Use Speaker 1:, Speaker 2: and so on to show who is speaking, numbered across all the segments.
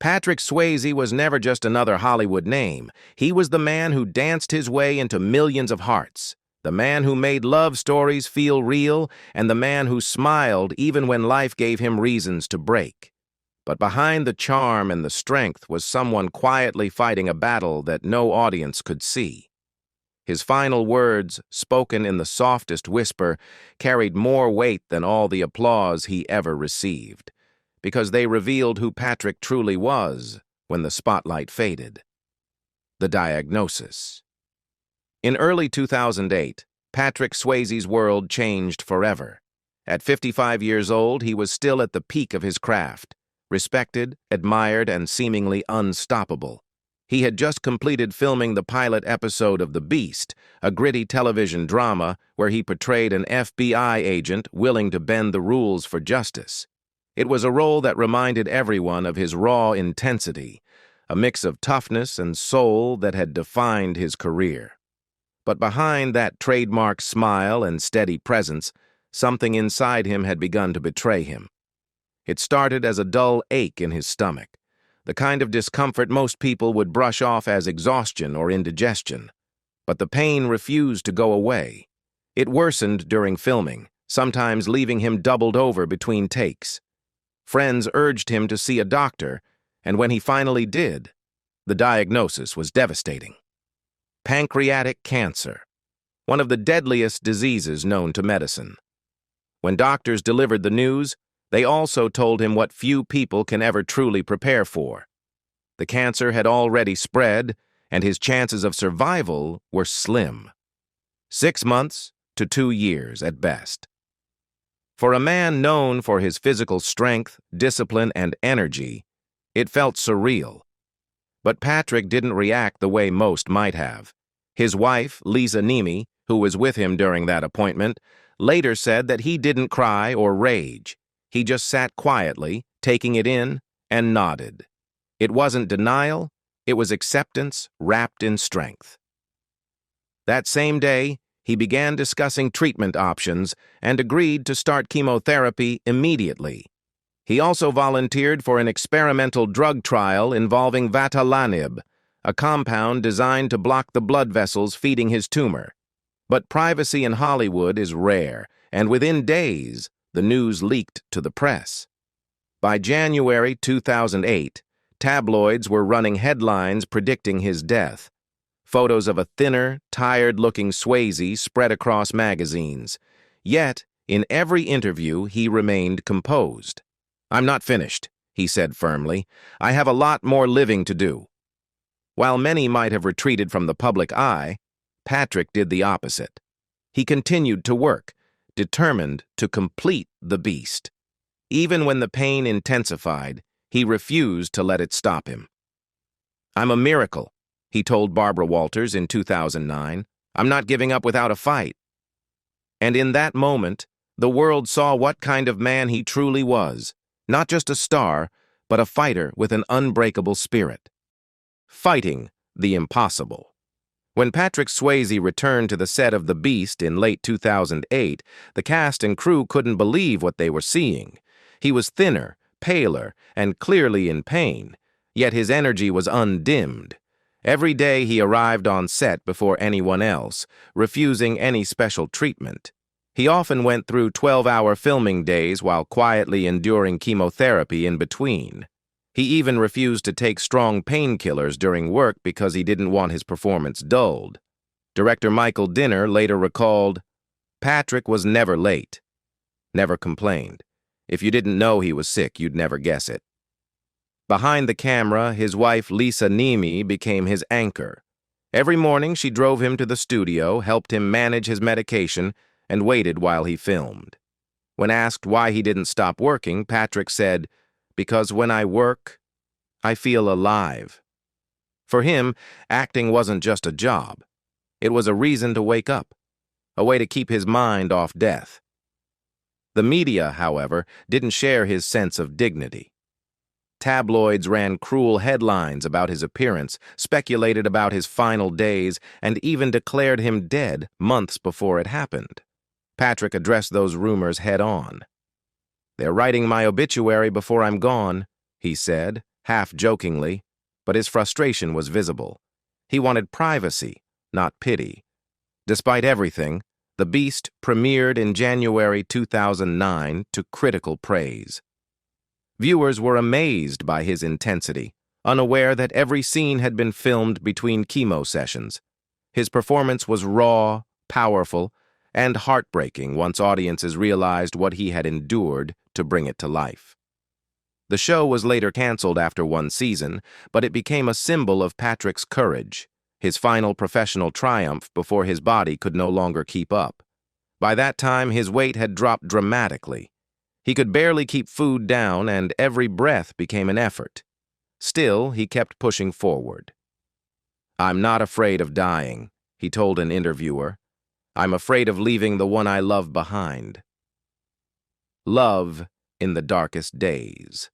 Speaker 1: Patrick Swayze was never just another Hollywood name. He was the man who danced his way into millions of hearts, the man who made love stories feel real, and the man who smiled even when life gave him reasons to break. But behind the charm and the strength was someone quietly fighting a battle that no audience could see. His final words, spoken in the softest whisper, carried more weight than all the applause he ever received, because they revealed who Patrick truly was when the spotlight faded. The diagnosis. In early 2008, Patrick Swayze's world changed forever. At 55 years old, he was still at the peak of his craft, respected, admired, and seemingly unstoppable. He had just completed filming the pilot episode of The Beast, a gritty television drama where he portrayed an FBI agent willing to bend the rules for justice. It was a role that reminded everyone of his raw intensity, a mix of toughness and soul that had defined his career. But behind that trademark smile and steady presence, something inside him had begun to betray him. It started as a dull ache in his stomach, the kind of discomfort most people would brush off as exhaustion or indigestion. But the pain refused to go away. It worsened during filming, sometimes leaving him doubled over between takes. Friends urged him to see a doctor, and when he finally did, the diagnosis was devastating. Pancreatic cancer, one of the deadliest diseases known to medicine. When doctors delivered the news, they also told him what few people can ever truly prepare for. The cancer had already spread, and his chances of survival were slim. 6 months to 2 years at best. For a man known for his physical strength, discipline, and energy, it felt surreal. But Patrick didn't react the way most might have. His wife, Lisa Nemi, who was with him during that appointment, later said that he didn't cry or rage. He just sat quietly, taking it in, and nodded. It wasn't denial, it was acceptance wrapped in strength. That same day, he began discussing treatment options and agreed to start chemotherapy immediately. He also volunteered for an experimental drug trial involving vatalanib, a compound designed to block the blood vessels feeding his tumor. But privacy in Hollywood is rare, and within days, the news leaked to the press. By January 2008, tabloids were running headlines predicting his death. Photos of a thinner, tired-looking Swayze spread across magazines. Yet, in every interview, he remained composed. "I'm not finished," he said firmly. "I have a lot more living to do." While many might have retreated from the public eye, Patrick did the opposite. He continued to work, determined to complete The Beast. Even when the pain intensified, he refused to let it stop him. "I'm a miracle," he told Barbara Walters in 2009. "I'm not giving up without a fight." And in that moment, the world saw what kind of man he truly was, not just a star, but a fighter with an unbreakable spirit. Fighting the impossible. When Patrick Swayze returned to the set of The Beast in late 2008, the cast and crew couldn't believe what they were seeing. He was thinner, paler, and clearly in pain, yet his energy was undimmed. Every day he arrived on set before anyone else, refusing any special treatment. He often went through 12-hour filming days while quietly enduring chemotherapy in between. He even refused to take strong painkillers during work because he didn't want his performance dulled. Director Michael Dinner later recalled, "Patrick was never late, never complained. If you didn't know he was sick, you'd never guess it." Behind the camera, his wife Lisa Nemi became his anchor. Every morning she drove him to the studio, helped him manage his medication, and waited while he filmed. When asked why he didn't stop working, Patrick said, "Because when I work, I feel alive." For him, acting wasn't just a job. It was a reason to wake up, a way to keep his mind off death. The media, however, didn't share his sense of dignity. Tabloids ran cruel headlines about his appearance, speculated about his final days, and even declared him dead months before it happened. Patrick addressed those rumors head-on. "They're writing my obituary before I'm gone," he said, half jokingly, but his frustration was visible. He wanted privacy, not pity. Despite everything, The Beast premiered in January 2009 to critical praise. Viewers were amazed by his intensity, unaware that every scene had been filmed between chemo sessions. His performance was raw, powerful, and heartbreaking once audiences realized what he had endured to bring it to life. The show was later canceled after one season, but it became a symbol of Patrick's courage, his final professional triumph before his body could no longer keep up. By that time, his weight had dropped dramatically. He could barely keep food down, and every breath became an effort. Still, he kept pushing forward. "I'm not afraid of dying," he told an interviewer. "I'm afraid of leaving the one I love behind." Love in the darkest days.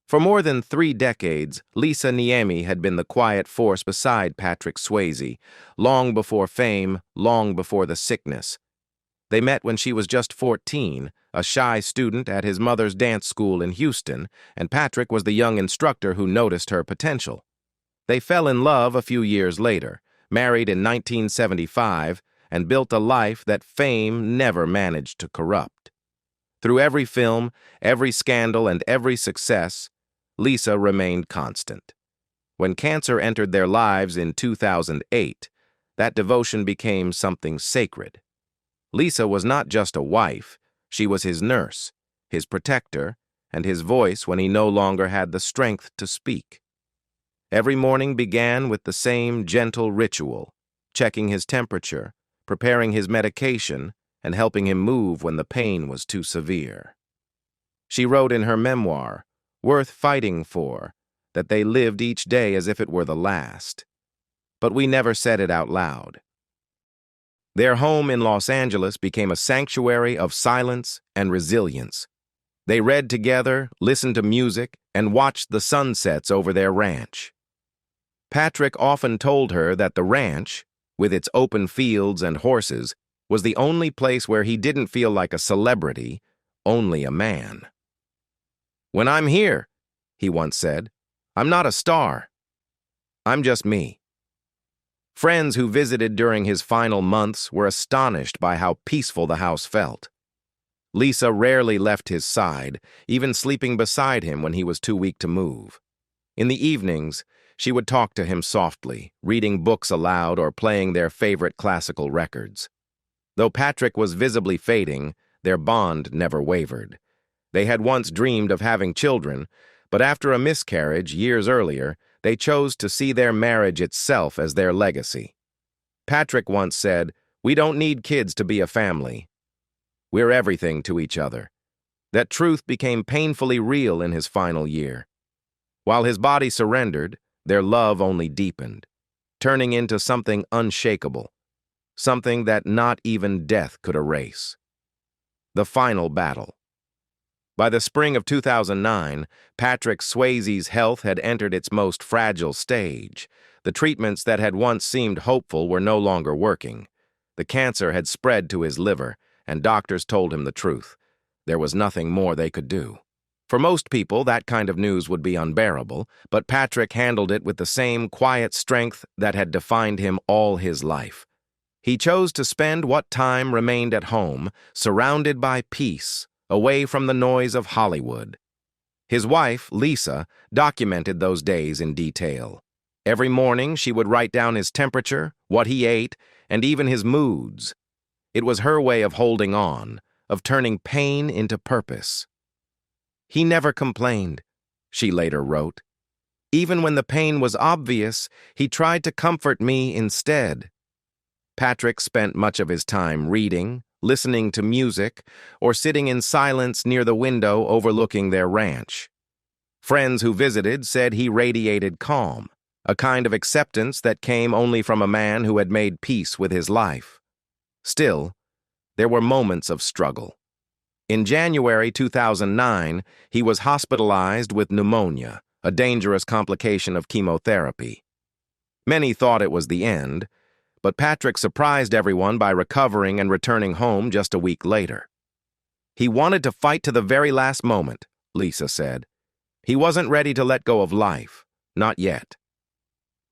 Speaker 1: For more than 3 decades, Lisa Niemi had been the quiet force beside Patrick Swayze, long before fame, long before the sickness. They met when she was just 14, a shy student at his mother's dance school in Houston, and Patrick was the young instructor who noticed her potential. They fell in love a few years later, married in 1975, and built a life that fame never managed to corrupt. Through every film, every scandal, and every success, Lisa remained constant. When cancer entered their lives in 2008, that devotion became something sacred. Lisa was not just a wife, she was his nurse, his protector, and his voice when he no longer had the strength to speak. Every morning began with the same gentle ritual, checking his temperature, preparing his medication, and helping him move when the pain was too severe. She wrote in her memoir, "Worth fighting for," that they lived each day as if it were the last. But we never said it out loud. Their home in Los Angeles became a sanctuary of silence and resilience. They read together, listened to music, and watched the sunsets over their ranch. Patrick often told her that the ranch, with its open fields and horses, was the only place where he didn't feel like a celebrity, only a man. "When I'm here," he once said, "I'm not a star. I'm just me." Friends who visited during his final months were astonished by how peaceful the house felt. Lisa rarely left his side, even sleeping beside him when he was too weak to move. In the evenings, she would talk to him softly, reading books aloud or playing their favorite classical records. Though Patrick was visibly fading, their bond never wavered. They had once dreamed of having children, but after a miscarriage years earlier, they chose to see their marriage itself as their legacy. Patrick once said, "We don't need kids to be a family. We're everything to each other." That truth became painfully real in his final year. While his body surrendered, their love only deepened, turning into something unshakable, something that not even death could erase. The final battle. By the spring of 2009, Patrick Swayze's health had entered its most fragile stage. The treatments that had once seemed hopeful were no longer working. The cancer had spread to his liver, and doctors told him the truth. There was nothing more they could do. For most people, that kind of news would be unbearable, but Patrick handled it with the same quiet strength that had defined him all his life. He chose to spend what time remained at home, surrounded by peace, away from the noise of Hollywood. His wife, Lisa, documented those days in detail. Every morning, she would write down his temperature, what he ate, and even his moods. It was her way of holding on, of turning pain into purpose. "He never complained," she later wrote. "Even when the pain was obvious, he tried to comfort me instead." Patrick spent much of his time reading, listening to music, or sitting in silence near the window overlooking their ranch. Friends who visited said he radiated calm, a kind of acceptance that came only from a man who had made peace with his life. Still, there were moments of struggle. In January 2009, he was hospitalized with pneumonia, a dangerous complication of chemotherapy. Many thought it was the end, but Patrick surprised everyone by recovering and returning home just a week later. "He wanted to fight to the very last moment," Lisa said. He wasn't ready to let go of life, not yet.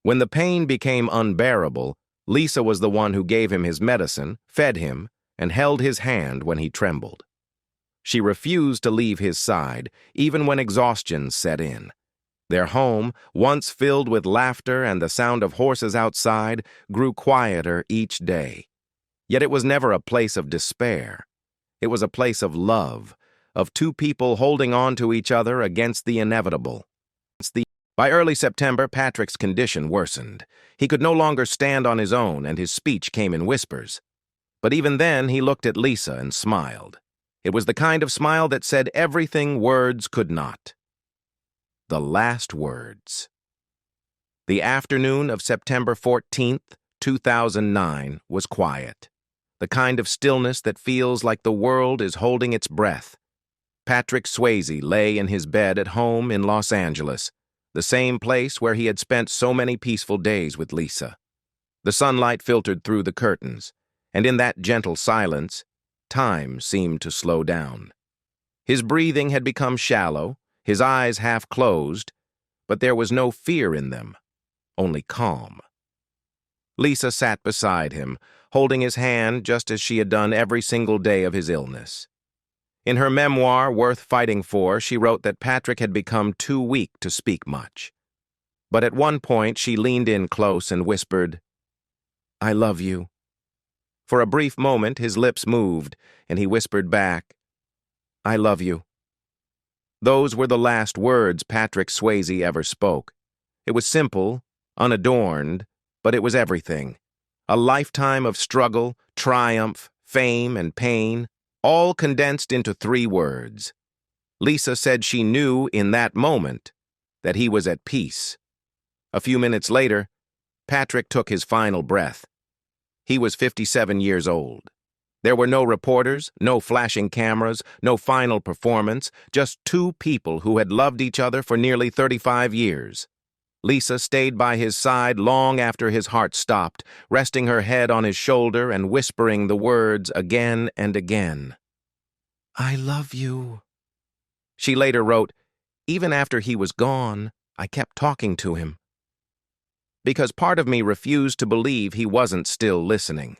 Speaker 1: When the pain became unbearable, Lisa was the one who gave him his medicine, fed him, and held his hand when he trembled. She refused to leave his side, even when exhaustion set in. Their home, once filled with laughter and the sound of horses outside, grew quieter each day. Yet it was never a place of despair. It was a place of love, of two people holding on to each other against the inevitable. By early September, Patrick's condition worsened. He could no longer stand on his own, and his speech came in whispers. But even then, he looked at Lisa and smiled. It was the kind of smile that said everything words could not. The last words. The afternoon of September 14th, 2009, was quiet. The kind of stillness that feels like the world is holding its breath. Patrick Swayze lay in his bed at home in Los Angeles, the same place where he had spent so many peaceful days with Lisa. The sunlight filtered through the curtains, and in that gentle silence, time seemed to slow down. His breathing had become shallow, his eyes half closed, but there was no fear in them, only calm. Lisa sat beside him, holding his hand just as she had done every single day of his illness. In her memoir, Worth Fighting For, she wrote that Patrick had become too weak to speak much. But at one point, she leaned in close and whispered, "I love you." For a brief moment, his lips moved, and he whispered back, "I love you." Those were the last words Patrick Swayze ever spoke. It was simple, unadorned, but it was everything. A lifetime of struggle, triumph, fame, and pain, all condensed into 3 words. Lisa said she knew in that moment that he was at peace. A few minutes later, Patrick took his final breath. He was 57 years old. There were no reporters, no flashing cameras, no final performance, just 2 people who had loved each other for nearly 35 years. Lisa stayed by his side long after his heart stopped, resting her head on his shoulder and whispering the words again and again. "I love you." She later wrote, "Even after he was gone, I kept talking to him, because part of me refused to believe he wasn't still listening."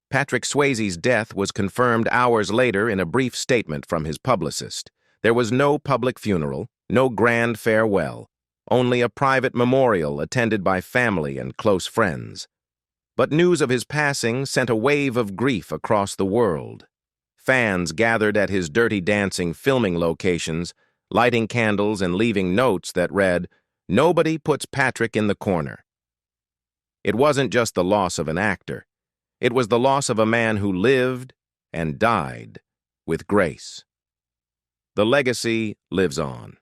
Speaker 1: Patrick Swayze's death was confirmed hours later in a brief statement from his publicist. There was no public funeral, no grand farewell, only a private memorial attended by family and close friends. But news of his passing sent a wave of grief across the world. Fans gathered at his Dirty Dancing filming locations, lighting candles and leaving notes that read, "Nobody puts Patrick in the corner." It wasn't just the loss of an actor. It was the loss of a man who lived and died with grace. The legacy lives on.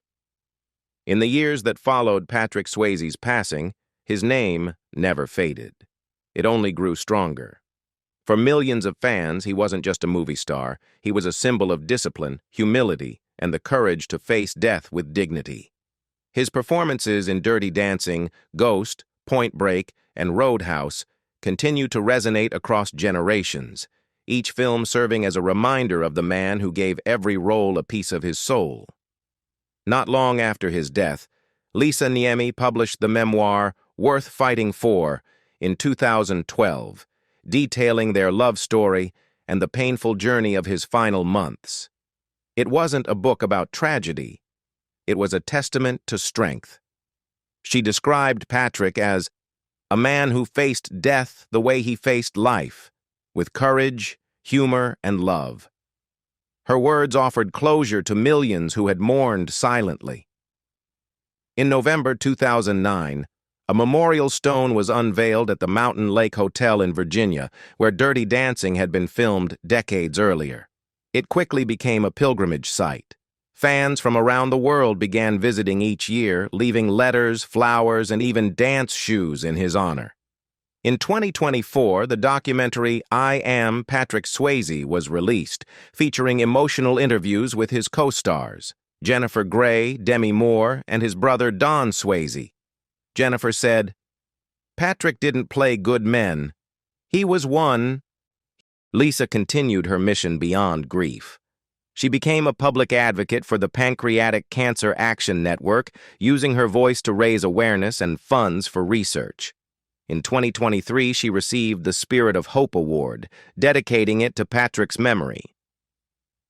Speaker 1: In the years that followed Patrick Swayze's passing, his name never faded. It only grew stronger. For millions of fans, he wasn't just a movie star. He was a symbol of discipline, humility, and the courage to face death with dignity. His performances in Dirty Dancing, Ghost, Point Break, and Roadhouse continue to resonate across generations, each film serving as a reminder of the man who gave every role a piece of his soul. Not long after his death, Lisa Niemi published the memoir Worth Fighting For in 2012, detailing their love story and the painful journey of his final months. It wasn't a book about tragedy. It was a testament to strength. She described Patrick as a man who faced death the way he faced life, with courage, humor, and love. Her words offered closure to millions who had mourned silently. In November 2009, a memorial stone was unveiled at the Mountain Lake Hotel in Virginia, where Dirty Dancing had been filmed decades earlier. It quickly became a pilgrimage site. Fans from around the world began visiting each year, leaving letters, flowers, and even dance shoes in his honor. In 2024, the documentary I Am Patrick Swayze was released, featuring emotional interviews with his co-stars, Jennifer Grey, Demi Moore, and his brother Don Swayze. Jennifer said, "Patrick didn't play good men. He was one." Lisa continued her mission beyond grief. She became a public advocate for the Pancreatic Cancer Action Network, using her voice to raise awareness and funds for research. In 2023, she received the Spirit of Hope Award, dedicating it to Patrick's memory.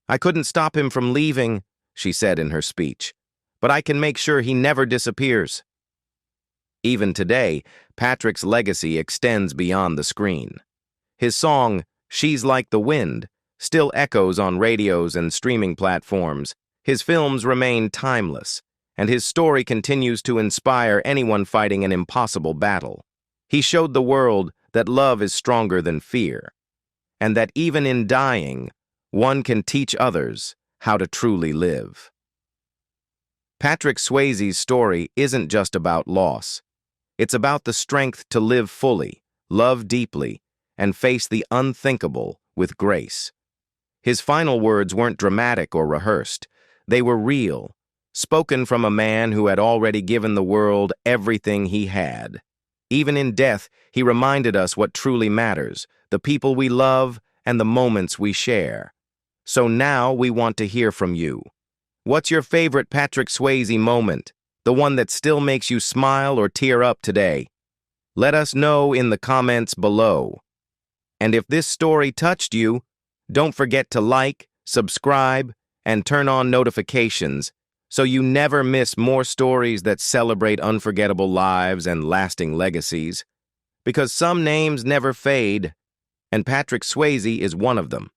Speaker 1: "I couldn't stop him from leaving," she said in her speech, "but I can make sure he never disappears." Even today, Patrick's legacy extends beyond the screen. His song, "She's Like the Wind," still echoes on radios and streaming platforms. His films remain timeless, and his story continues to inspire anyone fighting an impossible battle. He showed the world that love is stronger than fear, and that even in dying, one can teach others how to truly live. Patrick Swayze's story isn't just about loss. It's about the strength to live fully, love deeply, and face the unthinkable with grace. His final words weren't dramatic or rehearsed. They were real, spoken from a man who had already given the world everything he had. Even in death, he reminded us what truly matters, the people we love and the moments we share. So now we want to hear from you. What's your favorite Patrick Swayze moment? The one that still makes you smile or tear up today? Let us know in the comments below. And if this story touched you, don't forget to like, subscribe, and turn on notifications so you never miss more stories that celebrate unforgettable lives and lasting legacies. Because some names never fade, and Patrick Swayze is one of them.